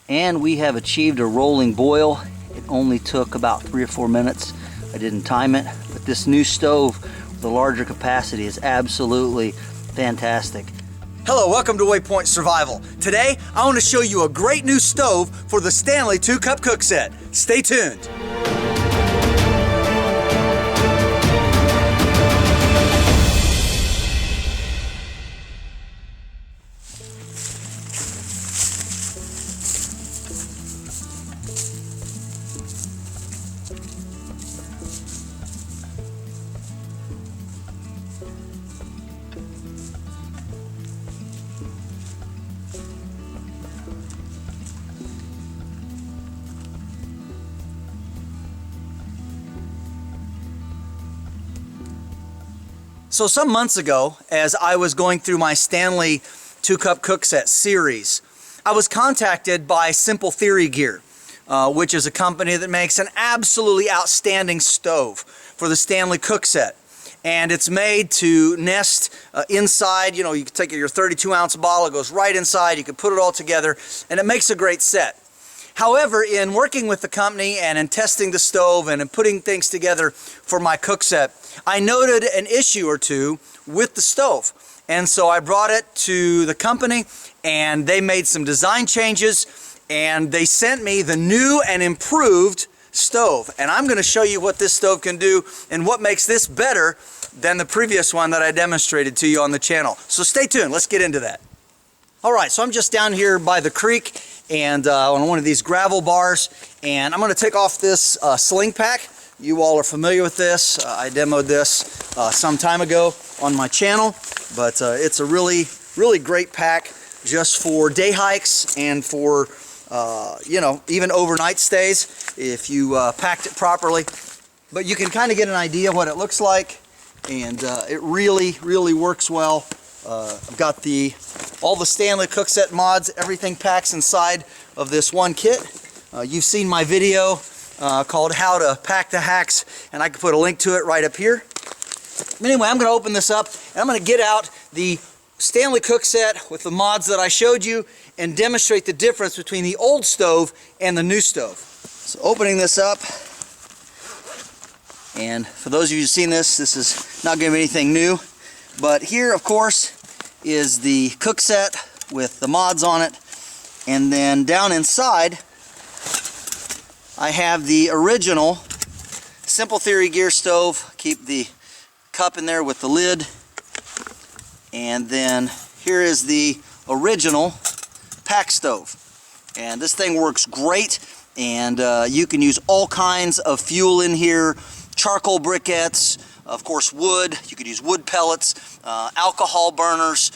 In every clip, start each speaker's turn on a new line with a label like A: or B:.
A: And we have achieved a rolling boil. It only took about 3 or 4 minutes. I didn't time it, but this new stove with the larger capacity is absolutely fantastic.
B: Hello, welcome to Waypoint Survival. Today, I want to show you a great new stove for the Stanley 2-cup cook set. Stay tuned. So some months ago, as I was going through my Stanley 2-cup cook set series, I was contacted by Simple Theory Gear, which is a company that makes an absolutely outstanding stove for the Stanley cook set. And it's made to nest inside. You know, you can take your 32-ounce bottle, it goes right inside, you can put it all together, and it makes a great set. However, in working with the company and in testing the stove and in putting things together for my cook set, I noted an issue or two with the stove. And so I brought it to the company and they made some design changes and they sent me the new and improved stove. And I'm going to show you what this stove can do and what makes this better than the previous one that I demonstrated to you on the channel. So stay tuned, let's get into that. Alright, so I'm just down here by the creek and on one of these gravel bars, and I'm going to take off this Sling Pack. You all are familiar with this. I demoed this some time ago on my channel, but it's a really great pack just for day hikes and for you know, even overnight stays if you packed it properly. But you can kind of get an idea what it looks like, and it really works well. I've got all the Stanley cook set mods, everything packs inside of this one kit. You've seen my video called How to Pack the Hacks, and I can put a link to it right up here. Anyway, I'm going to open this up and I'm going to get out the Stanley cook set with the mods that I showed you and demonstrate the difference between the old stove and the new stove. So opening this up, and for those of you who've seen this, this is not going to be anything new. But here, of course, is the cook set with the mods on it. And then down inside, I have the original Simple Theory Gear stove. Keep the cup in there with the lid. And then here is the original pack stove. And this thing works great. And you can use all kinds of fuel in here. Charcoal briquettes. Of course, wood. You could use wood pellets, alcohol burners.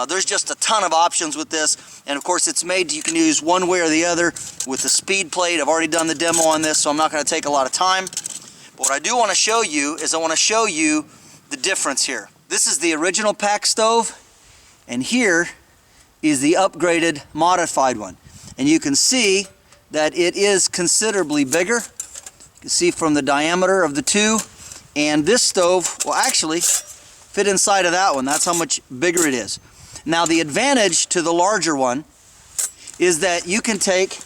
B: There's just a ton of options with this. And of course, it's made, you can use one way or the other with the speed plate. I've already done the demo on this, so I'm not going to take a lot of time. But what I do want to show you is I want to show you the difference here. This is the original pack stove, and here is the upgraded, modified one. And you can see that it is considerably bigger. You can see from the diameter of the two. And this stove will actually fit inside of that one. That's how much bigger it is. Now the advantage to the larger one is that you can take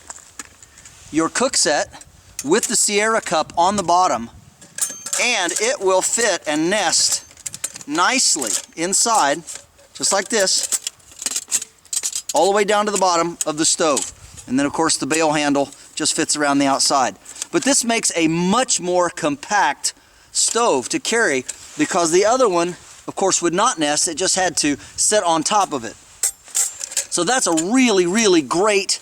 B: your cook set with the Sierra cup on the bottom and it will fit and nest nicely inside, just like this, all the way down to the bottom of the stove. And then of course the bail handle just fits around the outside. But this makes a much more compact stove to carry, because the other one of course would not nest, it just had to sit on top of it. So that's a really great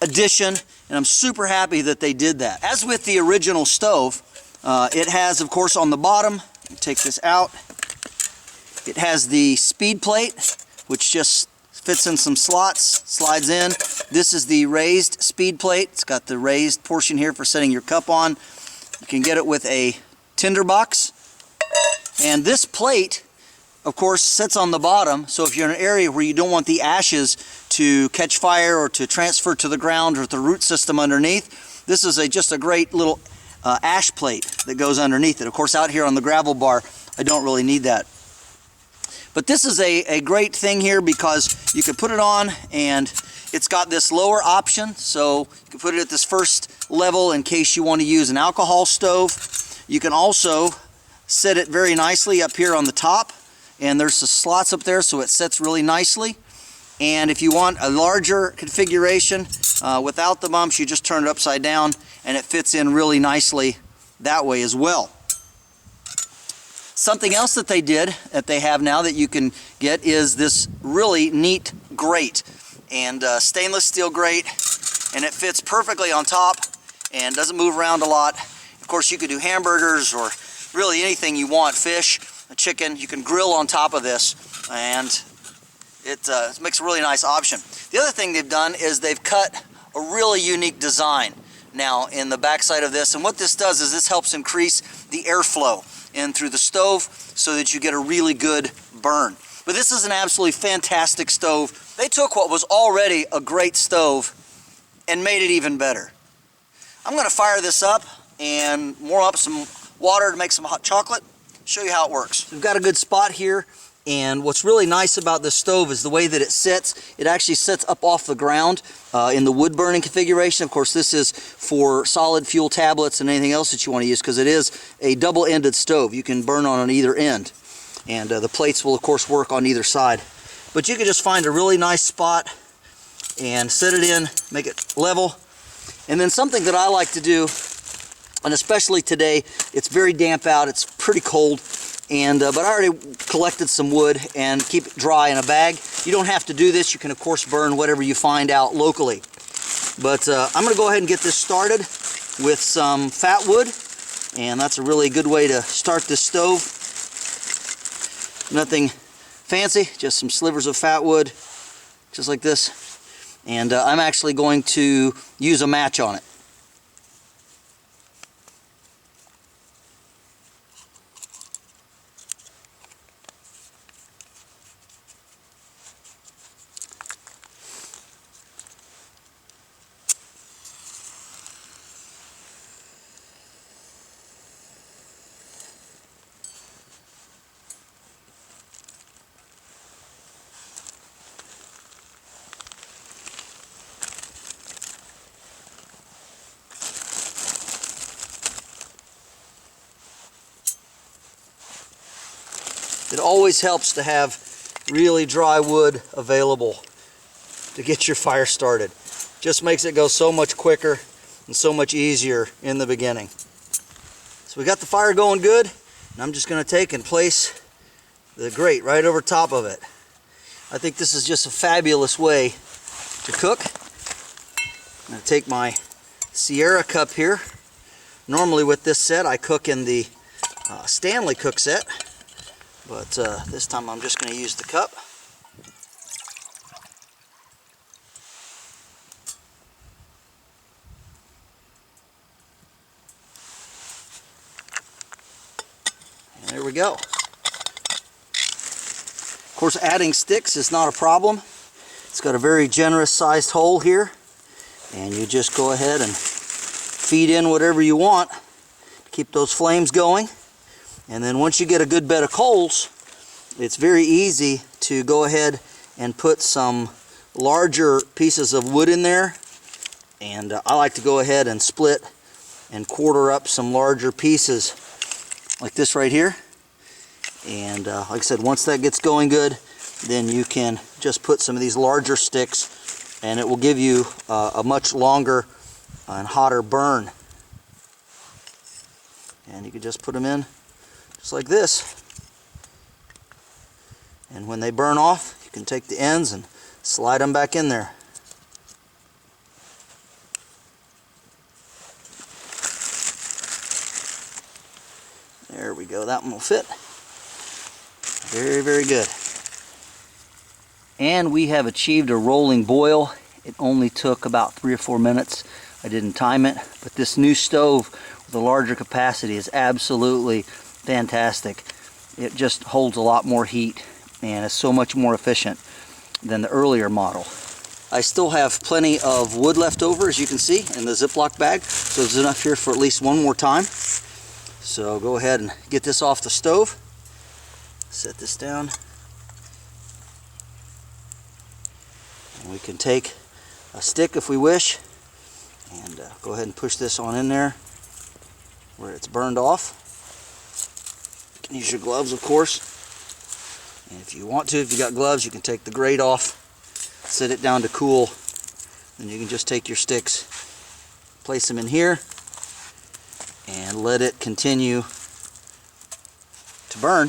B: addition, and I'm super happy that they did that. As with the original stove, it has of course on the bottom, take this out, it has the speed plate which just fits in some slots, slides in. This is the raised speed plate. It's got the raised portion here for setting your cup on. You can get it with a tinderbox, and this plate of course sits on the bottom, so if you're in an area where you don't want the ashes to catch fire or to transfer to the ground or the root system underneath, this is just a great little ash plate that goes underneath it. Of course out here on the gravel bar I don't really need that. But this is a great thing here because you can put it on and It's got this lower option, so you can put it at this first level in case you want to use an alcohol stove. You can also set it very nicely up here on the top, and there's the slots up there, so it sets really nicely. And if you want a larger configuration without the bumps, you just turn it upside down and it fits in really nicely that way as well. Something else that they have now that you can get is this really neat grate, and stainless steel grate, and it fits perfectly on top and doesn't move around a lot. Of course, you could do hamburgers or really anything you want, fish, a chicken. You can grill on top of this, and it makes a really nice option. The other thing they've done is they've cut a really unique design now in the backside of this, and what this does is this helps increase the airflow in through the stove so that you get a really good burn. But this is an absolutely fantastic stove. They took what was already a great stove and made it even better. I'm going to fire this up and warm up some water to make some hot chocolate. Show you how it works. We've got a good spot here, and what's really nice about this stove is the way that it sits. It actually sits up off the ground in the wood burning configuration. Of course, this is for solid fuel tablets and anything else that you want to use, because it is a double-ended stove. You can burn on either end, and the plates will of course work on either side. But you can just find a really nice spot and set it in, make it level. And then something that I like to do, and especially today, it's very damp out, it's pretty cold, and but I already collected some wood and keep it dry in a bag. You don't have to do this. You can of course burn whatever you find out locally. But I'm going to go ahead and get this started with some fat wood, and that's a really good way to start this stove. Nothing fancy, just some slivers of fat wood, just like this. And I'm actually going to use a match on it. It always helps to have really dry wood available to get your fire started. Just makes it go so much quicker and so much easier in the beginning. So we got the fire going good, and I'm just going to take and place the grate right over top of it. I think this is just a fabulous way to cook. I'm going to take my Sierra cup here. Normally with this set I cook in the Stanley cook set. But this time I'm just going to use the cup. And there we go. Of course, adding sticks is not a problem. It's got a very generous sized hole here, and you just go ahead and feed in whatever you want to keep those flames going. And then once you get a good bed of coals, it's very easy to go ahead and put some larger pieces of wood in there. And I like to go ahead and split and quarter up some larger pieces like this right here. And like I said, once that gets going good, then you can just put some of these larger sticks, and it will give you a much longer and hotter burn. And you can just put them in just like this, and when they burn off, you can take the ends and slide them back in there. There we go, that one will fit. Very, very good. And we have achieved a rolling boil. It only took about 3 or 4 minutes. I didn't time it, but this new stove with a larger capacity is absolutely fantastic. It just holds a lot more heat and is so much more efficient than the earlier model. I still have plenty of wood left over, as you can see, in the Ziploc bag, so there's enough here for at least one more time. So go ahead and get this off the stove. Set this down. And we can take a stick if we wish. And go ahead and push this on in there where it's burned off. You can use your gloves, of course. And if you want to, if you got gloves, you can take the grate off, set it down to cool. Then you can just take your sticks, place them in here, and let it continue to burn.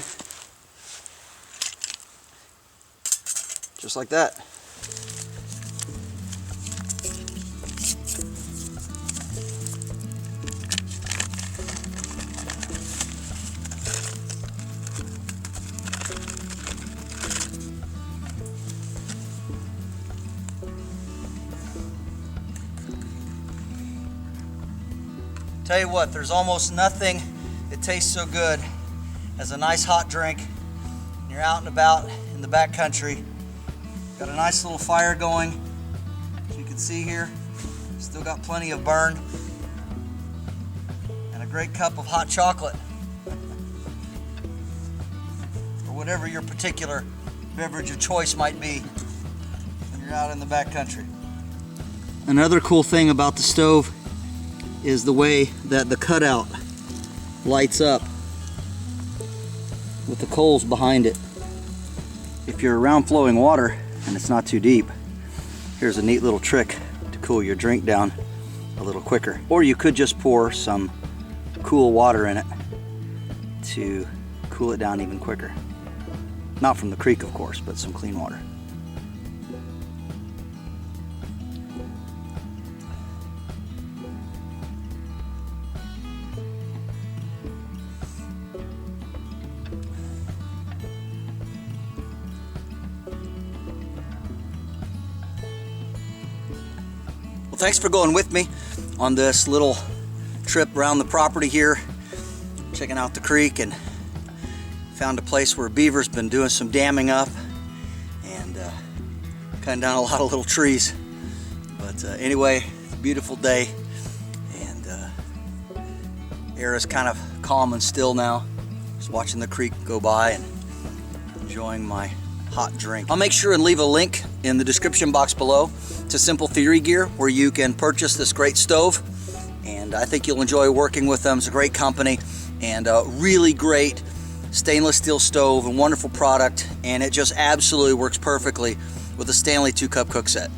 B: Just like that. Tell you what, there's almost nothing that tastes so good as a nice hot drink. You're out and about in the backcountry. Got a nice little fire going, as you can see here. Still got plenty of burn. And a great cup of hot chocolate. Or whatever your particular beverage of choice might be when you're out in the backcountry. Another cool thing about the stove is the way that the cutout lights up with the coals behind it. If you're around flowing water and it's not too deep, here's a neat little trick to cool your drink down a little quicker. Or you could just pour some cool water in it to cool it down even quicker. Not from the creek, of course, but some clean water. Well, thanks for going with me on this little trip around the property here, checking out the creek, and found a place where a beaver's been doing some damming up and cutting down a lot of little trees. But anyway, it's a beautiful day, and air is kind of calm and still now. Just watching the creek go by and enjoying my hot drink. I'll make sure and leave a link in the description box below to Simple Theory Gear, where you can purchase this great stove, and I think you'll enjoy working with them. It's a great company and a really great stainless steel stove and wonderful product, and it just absolutely works perfectly with the Stanley 2-cup cook set.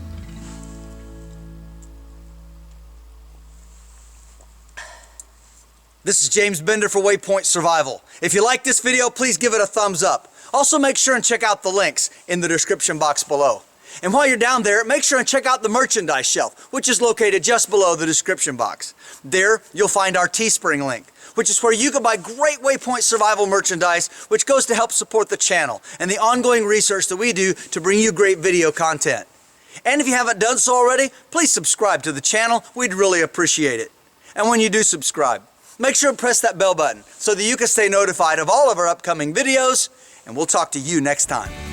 B: This is James Bender for Waypoint Survival. If you like this video, please give it a thumbs up. Also, make sure and check out the links in the description box below. And while you're down there, make sure and check out the merchandise shelf, which is located just below the description box. There, you'll find our Teespring link, which is where you can buy great Waypoint Survival merchandise, which goes to help support the channel and the ongoing research that we do to bring you great video content. And if you haven't done so already, please subscribe to the channel. We'd really appreciate it. And when you do subscribe, make sure and press that bell button so that you can stay notified of all of our upcoming videos, and we'll talk to you next time.